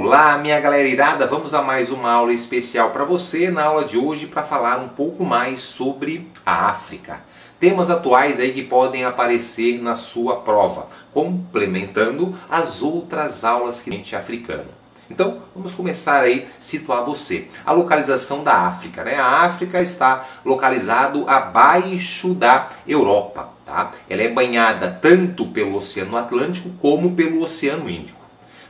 Olá, minha galera irada, vamos a mais uma aula especial para você. Na aula de hoje, para falar um pouco mais sobre a África. Temas atuais aí que podem aparecer na sua prova, complementando as outras aulas que a gente africano. Então, vamos começar aí a situar você. A localização da África, né? A África está localizado abaixo da Europa, tá? Ela é banhada tanto pelo Oceano Atlântico como pelo Oceano Índico.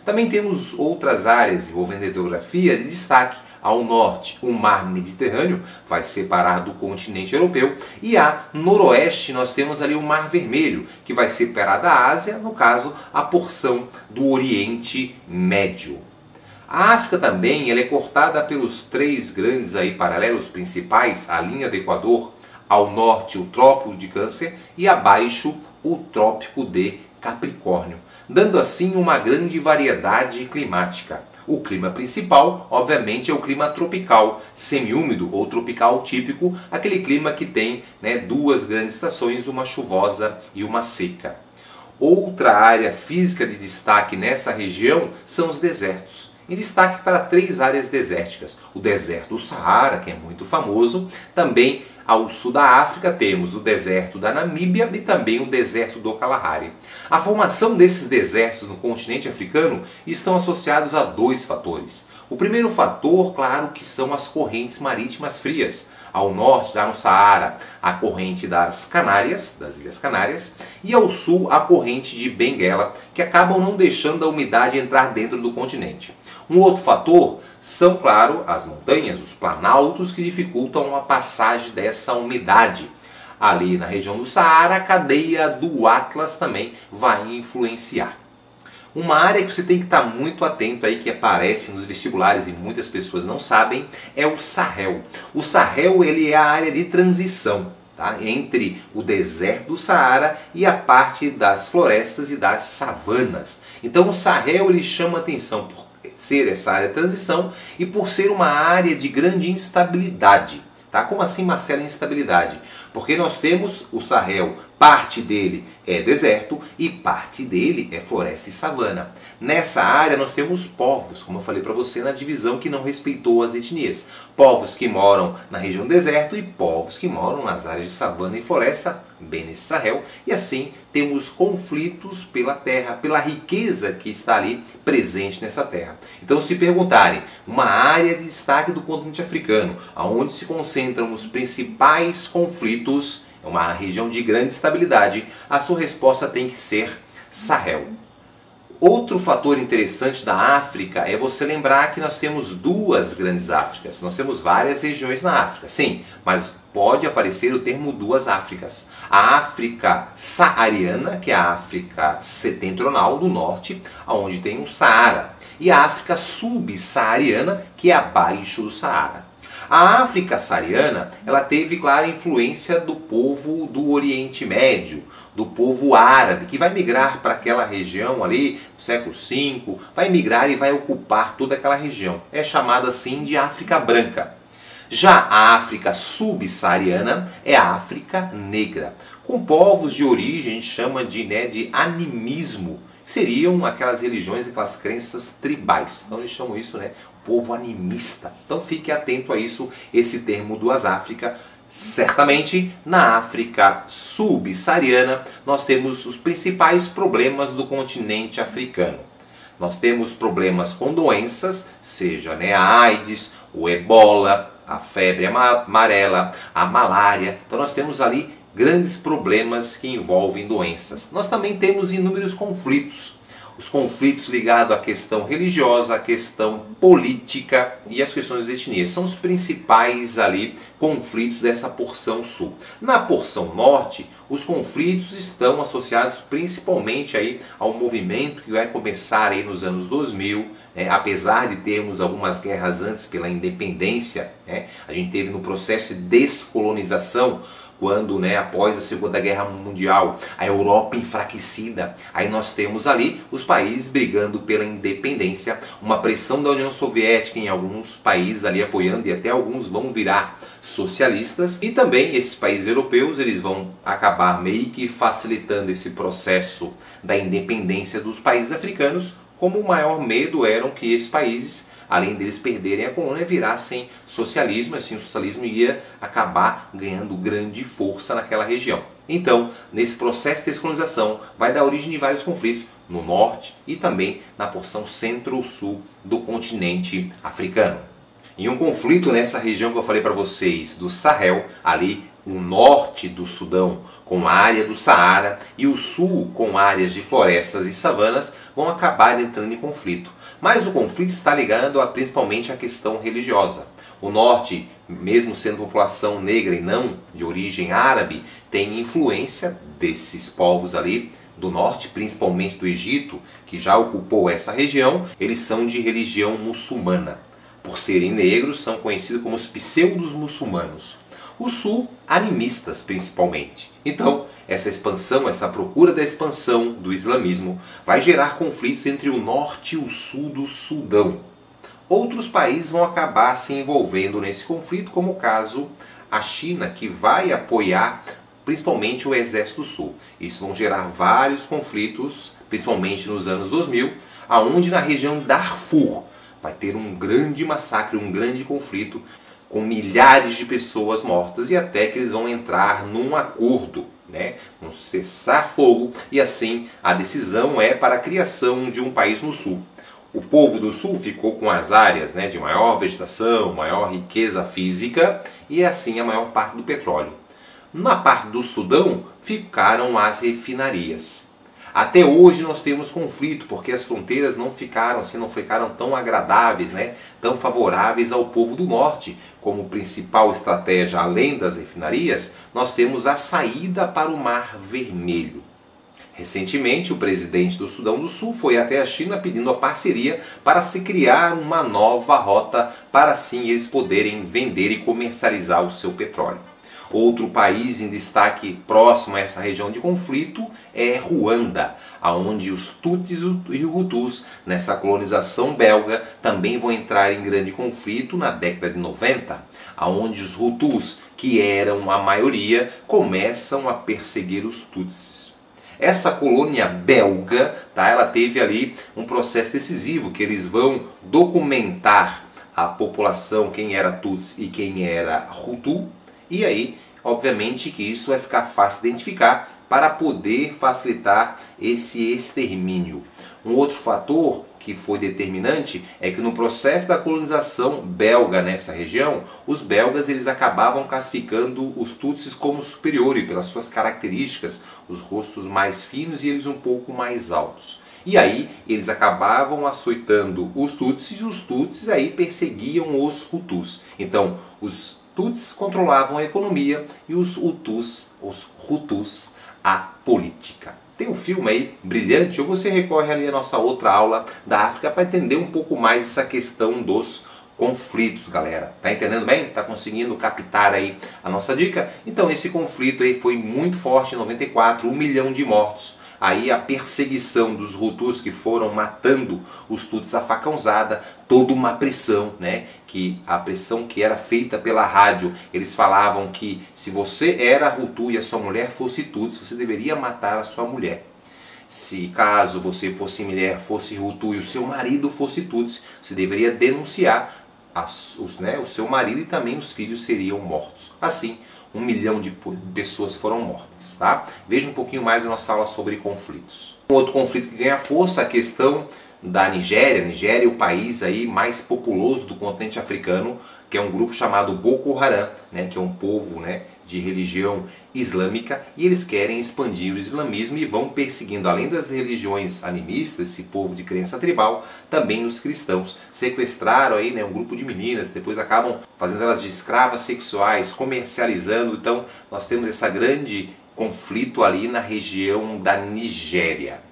Também temos outras áreas envolvendo a geografia de destaque. Ao norte, o Mar Mediterrâneo vai separar do continente europeu, e a noroeste nós temos ali o Mar Vermelho, que vai separar da Ásia, no caso, a porção do Oriente Médio. A África também ela é cortada pelos três grandes aí paralelos principais, a linha do Equador, ao norte o Trópico de Câncer e abaixo o Trópico de Capricórnio, dando assim uma grande variedade climática. O clima principal, obviamente, é o clima tropical, semiúmido ou tropical típico, aquele clima que tem duas grandes estações, uma chuvosa e uma seca. Outra área física de destaque nessa região são os desertos. Em destaque para três áreas desérticas. O deserto do Saara, que é muito famoso. Também ao sul da África temos o deserto da Namíbia e também o deserto do Kalahari. A formação desses desertos no continente africano estão associados a dois fatores. O primeiro fator, claro, que são as correntes marítimas frias. Ao norte, lá no Saara, a corrente das Canárias, das Ilhas Canárias, e ao sul a corrente de Benguela, que acabam não deixando a umidade entrar dentro do continente. Um outro fator são, claro, as montanhas, os planaltos, que dificultam a passagem dessa umidade. Ali na região do Saara, a cadeia do Atlas também vai influenciar. Uma área que você tem que estar muito atento aí, que aparece nos vestibulares e muitas pessoas não sabem, é o Sahel. O Sahel ele é a área de transição, tá? Entre o deserto do Saara e a parte das florestas e das savanas. Então o Sahel ele chama atenção por ser essa área de transição e por ser uma área de grande instabilidade. Tá? Como assim, Marcelo, instabilidade? Porque nós temos o Sahel, parte dele é deserto e parte dele é floresta e savana. Nessa área nós temos povos, como eu falei para você na divisão que não respeitou as etnias. Povos que moram na região do deserto e povos que moram nas áreas de savana e floresta, bem nesse Sahel. E assim temos conflitos pela terra, pela riqueza que está ali presente nessa terra. Então, se perguntarem, uma área de destaque do continente africano, onde se concentram os principais conflitos, é uma região de grande estabilidade, a sua resposta tem que ser Sahel. Outro fator interessante da África é você lembrar que nós temos duas grandes Áfricas. Nós temos várias regiões na África, sim, mas pode aparecer o termo duas Áfricas. A África saariana, que é a África setentrional do norte, onde tem o Saara, e a África subsaariana, que é abaixo do Saara. A África saariana, ela teve clara influência do povo do Oriente Médio, do povo árabe, que vai migrar para aquela região ali, no século V, vai migrar e vai ocupar toda aquela região. É chamada assim de África Branca. Já a África subsaariana é a África Negra, com povos de origem, a gente chama de animismo. Seriam aquelas religiões, aquelas crenças tribais. Então eles chamam isso, povo animista. Então fique atento a isso, esse termo duas África. Certamente, na África subsaariana, nós temos os principais problemas do continente africano. Nós temos problemas com doenças, seja a AIDS, o ebola, a febre amarela, a malária. Então nós temos ali grandes problemas que envolvem doenças. Nós também temos inúmeros conflitos. Os conflitos ligados à questão religiosa, à questão política e às questões de etnias. São os principais ali conflitos dessa porção sul. Na porção norte, os conflitos estão associados principalmente aí ao movimento que vai começar aí nos anos 2000, apesar de termos algumas guerras antes pela independência, a gente teve no processo de descolonização, quando após a Segunda Guerra Mundial, a Europa enfraquecida, aí nós temos ali os países brigando pela independência, uma pressão da União Soviética em alguns países ali apoiando, e até alguns vão virar socialistas, e também esses países europeus eles vão acabar meio que facilitando esse processo da independência dos países africanos, como o maior medo era que esses países, além deles perderem a colônia, virassem socialismo, assim o socialismo ia acabar ganhando grande força naquela região. Então, nesse processo de descolonização, vai dar origem a vários conflitos no norte e também na porção centro-sul do continente africano. Em um conflito nessa região que eu falei para vocês, do Sahel, ali o norte do Sudão com a área do Saara e o sul com áreas de florestas e savanas vão acabar entrando em conflito. Mas o conflito está ligado principalmente à questão religiosa. O norte, mesmo sendo população negra e não de origem árabe, tem influência desses povos ali do norte, principalmente do Egito, que já ocupou essa região. Eles são de religião muçulmana. Por serem negros, são conhecidos como os pseudos muçulmanos. O sul, animistas principalmente. Então, essa expansão, essa procura da expansão do islamismo vai gerar conflitos entre o norte e o sul do Sudão. Outros países vão acabar se envolvendo nesse conflito, como o caso a China, que vai apoiar principalmente o Exército do Sul. Isso vão gerar vários conflitos, principalmente nos anos 2000, aonde na região Darfur vai ter um grande massacre, um grande conflito, com milhares de pessoas mortas, e até que eles vão entrar num acordo, um cessar-fogo, e assim a decisão é para a criação de um país no sul. O povo do sul ficou com as áreas de maior vegetação, maior riqueza física e assim a maior parte do petróleo. Na parte do Sudão ficaram as refinarias. Até hoje nós temos conflito porque as fronteiras não ficaram tão agradáveis, tão favoráveis ao povo do norte. Como principal estratégia, além das refinarias, nós temos a saída para o Mar Vermelho. Recentemente, o presidente do Sudão do Sul foi até a China pedindo a parceria para se criar uma nova rota para assim eles poderem vender e comercializar o seu petróleo. Outro país em destaque próximo a essa região de conflito é Ruanda, onde os Tutsis e os Hutus, nessa colonização belga, também vão entrar em grande conflito na década de 90, onde os Hutus, que eram a maioria, começam a perseguir os Tutsis. Essa colônia belga, ela teve ali um processo decisivo, que eles vão documentar a população, quem era Tutsi e quem era Hutu, e aí, obviamente, que isso vai ficar fácil de identificar para poder facilitar esse extermínio. Um outro fator que foi determinante é que no processo da colonização belga nessa região, os belgas eles acabavam classificando os Tutsis como superiores pelas suas características, os rostos mais finos e eles um pouco mais altos. E aí eles acabavam açoitando os Tutsis e os Tutsis aí perseguiam os Hutus. Então, os Tutsis controlavam a economia e os Hutus a política. Tem um filme aí brilhante, ou você recorre ali à nossa outra aula da África para entender um pouco mais essa questão dos conflitos, galera. Tá entendendo bem? Tá conseguindo captar aí a nossa dica? Então esse conflito aí foi muito forte em 94, 1 milhão de mortos. Aí a perseguição dos Hutus que foram matando os Tutsis a facãozada, toda uma pressão, que a pressão que era feita pela rádio, eles falavam que se você era Hutu e a sua mulher fosse Tutsi, você deveria matar a sua mulher. Se caso você fosse mulher, fosse Hutu e o seu marido fosse Tutsi, você deveria denunciar o seu marido e também os filhos seriam mortos. Assim, 1 milhão de pessoas foram mortas. Tá? Veja um pouquinho mais a nossa aula sobre conflitos. Um outro conflito que ganha força é a questão da Nigéria. Nigéria é o país aí mais populoso do continente africano, que é um grupo chamado Boko Haram, que é um povo de religião islâmica, e eles querem expandir o islamismo e vão perseguindo, além das religiões animistas, esse povo de crença tribal, também os cristãos. Sequestraram aí um grupo de meninas, depois acabam fazendo elas de escravas sexuais, comercializando. Então nós temos esse grande conflito ali na região da Nigéria.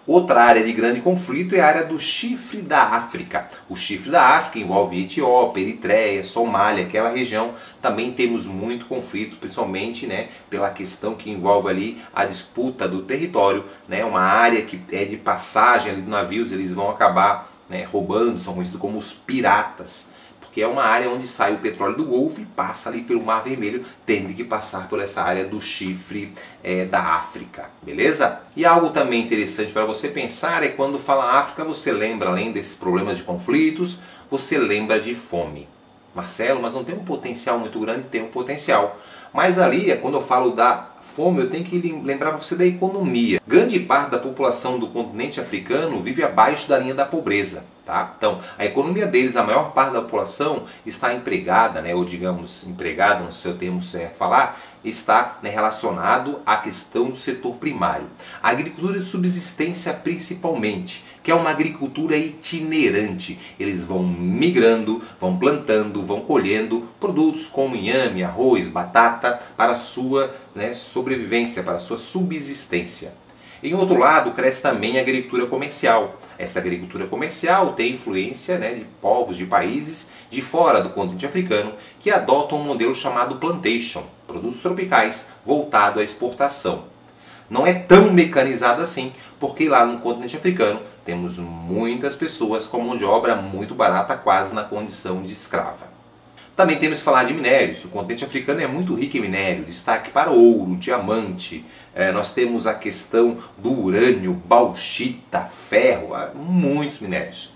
Outra área de grande conflito é a área do Chifre da África. O Chifre da África envolve Etiópia, Eritreia, Somália, aquela região. Também temos muito conflito, principalmente pela questão que envolve ali a disputa do território, uma área que é de passagem ali de navios, eles vão acabar roubando, são conhecidos como os piratas, que é uma área onde sai o petróleo do Golfo e passa ali pelo Mar Vermelho, tendo que passar por essa área do chifre da África, beleza? E algo também interessante para você pensar é quando fala África, você lembra, além desses problemas de conflitos, você lembra de fome. Marcelo, mas não tem um potencial muito grande? Tem um potencial. Mas ali, quando eu falo da fome, eu tenho que lembrar para você da economia. Grande parte da população do continente africano vive abaixo da linha da pobreza. Tá? Então, a economia deles, a maior parte da população está empregada, né, ou digamos, empregada, não sei o termo certo falar, está, né, relacionado à questão do setor primário. A agricultura de subsistência principalmente, que é uma agricultura itinerante. Eles vão migrando, vão plantando, vão colhendo produtos como inhame, arroz, batata para a sua, né, sobrevivência, para a sua subsistência. Em outro lado, cresce também a agricultura comercial. Essa agricultura comercial tem influência, né, de povos, de países de fora do continente africano que adotam um modelo chamado plantation, produtos tropicais, voltado à exportação. Não é tão mecanizado assim, porque lá no continente africano temos muitas pessoas com mão de obra muito barata, quase na condição de escrava. Também temos que falar de minérios. O continente africano é muito rico em minério, destaque para ouro, diamante. Nós temos a questão do urânio, bauxita, ferro, muitos minérios.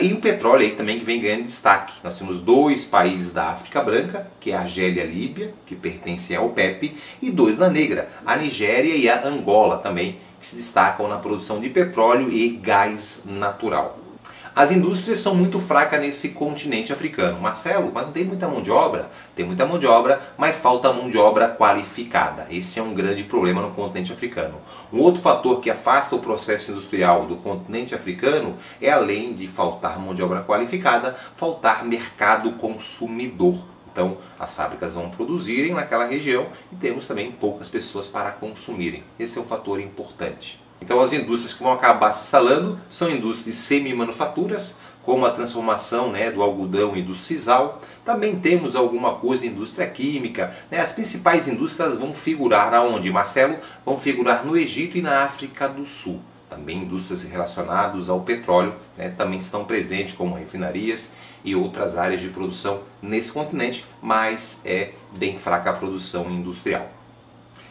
E o petróleo aí também que vem ganhando destaque. Nós temos dois países da África Branca, que é a Argélia e a Líbia, que pertencem ao OPEP, e dois na Negra, a Nigéria e a Angola também, que se destacam na produção de petróleo e gás natural. As indústrias são muito fracas nesse continente africano. Marcelo, mas não tem muita mão de obra? Tem muita mão de obra, mas falta mão de obra qualificada. Esse é um grande problema no continente africano. Um outro fator que afasta o processo industrial do continente africano é, além de faltar mão de obra qualificada, faltar mercado consumidor. Então, as fábricas vão produzirem naquela região e temos também poucas pessoas para consumirem. Esse é um fator importante. Então as indústrias que vão acabar se instalando são indústrias de semi-manufaturas, como a transformação, né, do algodão e do sisal. Também temos alguma coisa em indústria química. Né? As principais indústrias vão figurar aonde, Marcelo? Vão figurar no Egito e na África do Sul. Também indústrias relacionadas ao petróleo, né, também estão presentes, como refinarias e outras áreas de produção nesse continente, mas é bem fraca a produção industrial.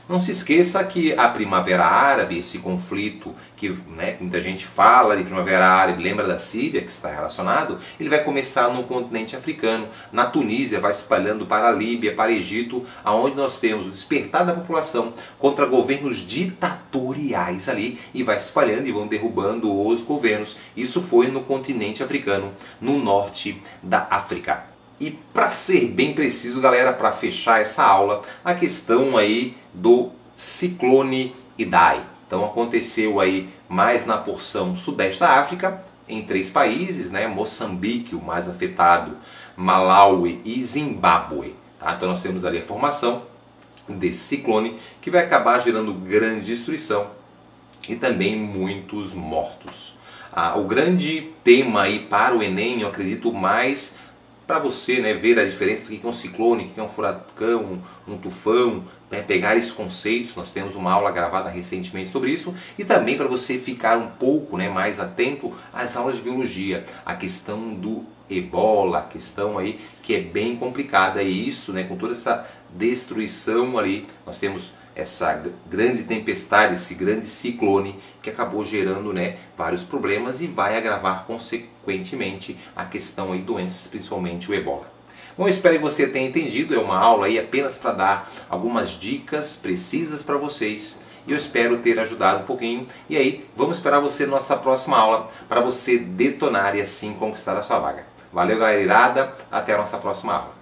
Não se esqueça que a Primavera Árabe, esse conflito que, né, muita gente fala de Primavera Árabe, lembra da Síria, que está relacionado, ele vai começar no continente africano, na Tunísia, vai se espalhando para a Líbia, para o Egito, onde nós temos o despertar da população contra governos ditatoriais ali, e vai se espalhando e vão derrubando os governos. Isso foi no continente africano, no norte da África. E para ser bem preciso, galera, para fechar essa aula, a questão aí do ciclone Idai. Então aconteceu aí mais na porção sudeste da África, em 3 países, né? Moçambique, o mais afetado, Malawi e Zimbábue. Tá? Então nós temos ali a formação desse ciclone que vai acabar gerando grande destruição e também muitos mortos. O grande tema aí para o Enem, eu acredito mais para você, né, ver a diferença do que é um ciclone, o que é um furacão, um tufão, né, pegar esses conceitos. Nós temos uma aula gravada recentemente sobre isso, e também para você ficar um pouco, né, mais atento às aulas de biologia, a questão do ebola, a questão aí que é bem complicada, e isso, né, com toda essa destruição ali, nós temos essa grande tempestade, esse grande ciclone que acabou gerando, né, vários problemas e vai agravar consequentemente a questão aí doenças, principalmente o ebola. Bom, espero que você tenha entendido. É uma aula aí apenas para dar algumas dicas precisas para vocês. E eu espero ter ajudado um pouquinho. E aí, vamos esperar você na nossa próxima aula para você detonar e assim conquistar a sua vaga. Valeu, galera irada. Até a nossa próxima aula.